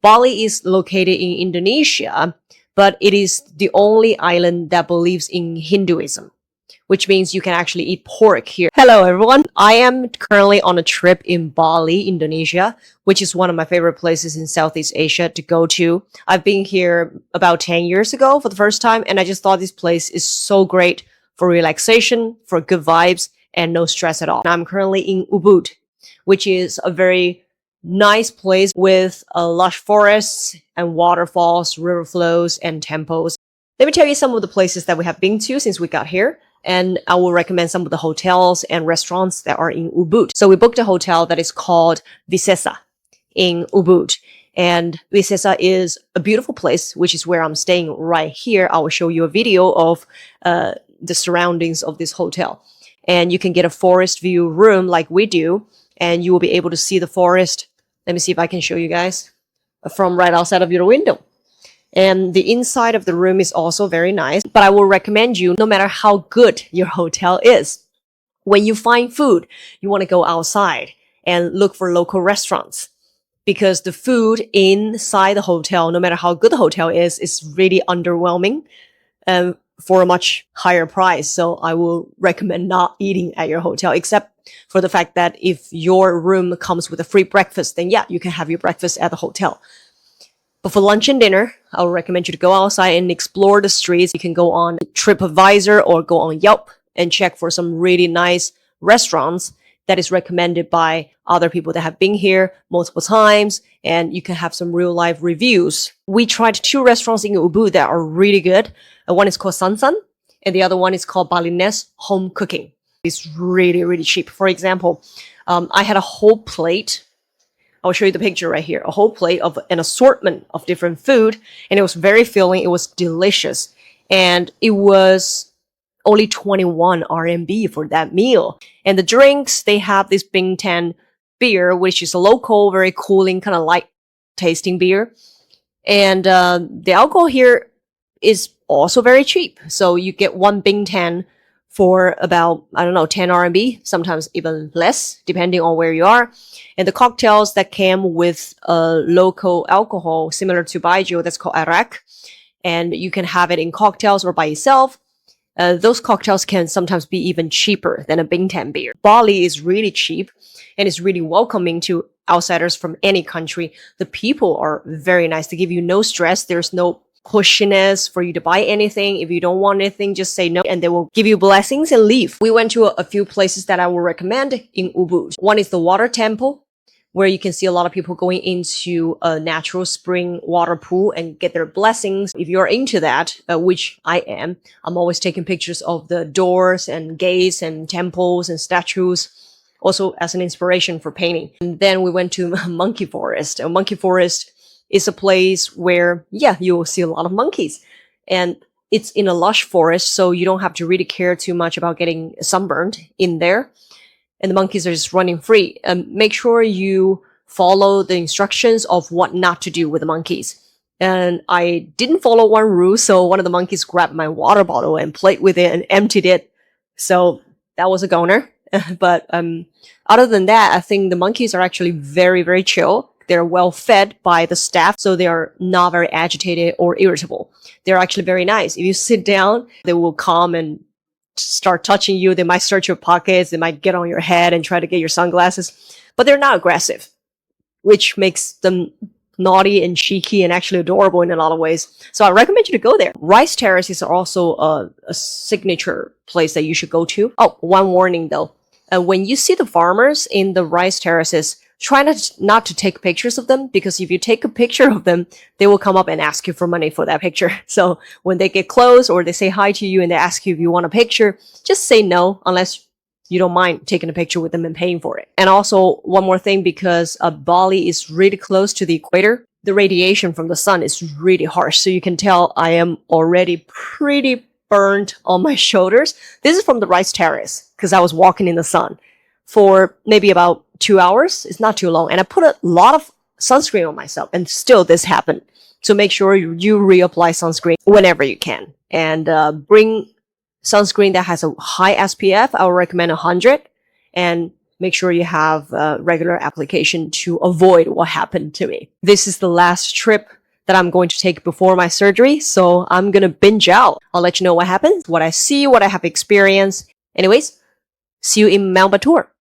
Bali is located in Indonesia, but it is the only island that believes in Hinduism, which means you can actually eat pork here. Hello everyone, I am currently on a trip in Bali, Indonesia, which is one of my favorite places in Southeast Asia to go to. I've been here about 10 years ago for the first time, and I just thought this place is so great for relaxation, for good vibes, and no stress at all. I'm currently in Ubud, which is a very nice place with lush forests and waterfalls, river flows, and temples. Let me tell you some of the places that we have been to since we got here. And I will recommend some of the hotels and restaurants that are in Ubud. So we booked a hotel that is called Visesa in Ubud. And Visesa is a beautiful place, which is where I'm staying right here. I will show you a video of the surroundings of this hotel. And you can get a forest view room like we do, and you will be able to see the forest. Let me see if I can show you guys from right outside of your window. And the inside of the room is also very nice. But I will recommend you, no matter how good your hotel is, when you find food, you want to go outside and look for local restaurants. Because the food inside the hotel, no matter how good the hotel is really underwhelming for a much higher price. So I will recommend not eating at your hotel, except for the fact that if your room comes with a free breakfast, then yeah, you can have your breakfast at the hotel. But for lunch and dinner, I would recommend you to go outside and explore the streets. You can go on TripAdvisor or go on Yelp and check for some really nice restaurants that is recommended by other people that have been here multiple times, and you can have some real life reviews. We tried 2 restaurants in Ubud that are really good. One is called Sansan, and the other one is called Balinese Home Cooking. It's really, really cheap. For example, I had a whole plate. I'll show you the picture right here. A whole plate of an assortment of different food, and it was very filling. It was delicious, and it was only 21 RMB for that meal. And the drinks, they have this Bingtan beer, which is a local, very cooling, kind of light tasting beer. And the alcohol here is also very cheap. So you get one Bingtan for about, I don't know, 10 RMB, sometimes even less, depending on where you are. And the cocktails that came with local alcohol, similar to baijiu, that's called arak. And you can have it in cocktails or by yourself. Those cocktails can sometimes be even cheaper than a Bingtan beer. Bali is really cheap and it's really welcoming to outsiders from any country. The people are very nice. They give you no stress. There's no pushiness for you to buy anything. If you don't want anything, just say no and they will give you blessings and leave. We went to a few places that I will recommend in Ubud. One is the water temple, where you can see a lot of people going into a natural spring water pool and get their blessings. If you're into that, which I am, I'm always taking pictures of the doors and gates and temples and statues, also as an inspiration for painting. And then we went to Monkey Forest. Monkey Forest is a place where, yeah, you will see a lot of monkeys. And it's in a lush forest, so you don't have to really care too much about getting sunburned in there. And the monkeys are just running free. Make sure you follow the instructions of what not to do with the monkeys. And I didn't follow one rule, so one of the monkeys grabbed my water bottle and played with it and emptied it. So that was a goner. But other than that, I think the monkeys are actually very, very chill. They're well fed by the staff, so they are not very agitated or irritable. They're actually very nice. If you sit down, they will come and start touching you. They might search your pockets. They might get on your head and try to get your sunglasses, but they're not aggressive, which makes them naughty and cheeky and actually adorable in a lot of ways. So I recommend you to go there. Rice terraces are also a signature place that you should go to. Oh, one warning though. When you see the farmers in the rice terraces, try not to take pictures of them, because if you take a picture of them, they will come up and ask you for money for that picture. So when they get close or they say hi to you and they ask you if you want a picture, just say no, unless you don't mind taking a picture with them and paying for it. And also one more thing, because Bali is really close to the equator, the radiation from the sun is really harsh. So you can tell I am already pretty burned on my shoulders. This is from the rice terrace, because I was walking in the sun for maybe about 2 hours. It's not too long. And I put a lot of sunscreen on myself, and still this happened. So make sure you reapply sunscreen whenever you can. And bring sunscreen that has a high SPF. I would recommend 100. And make sure you have regular application to avoid what happened to me. This is the last trip that I'm going to take before my surgery, so I'm gonna binge out. I'll let you know what happens, what I see, what I have experienced. Anyways, see you in Melbourne tour.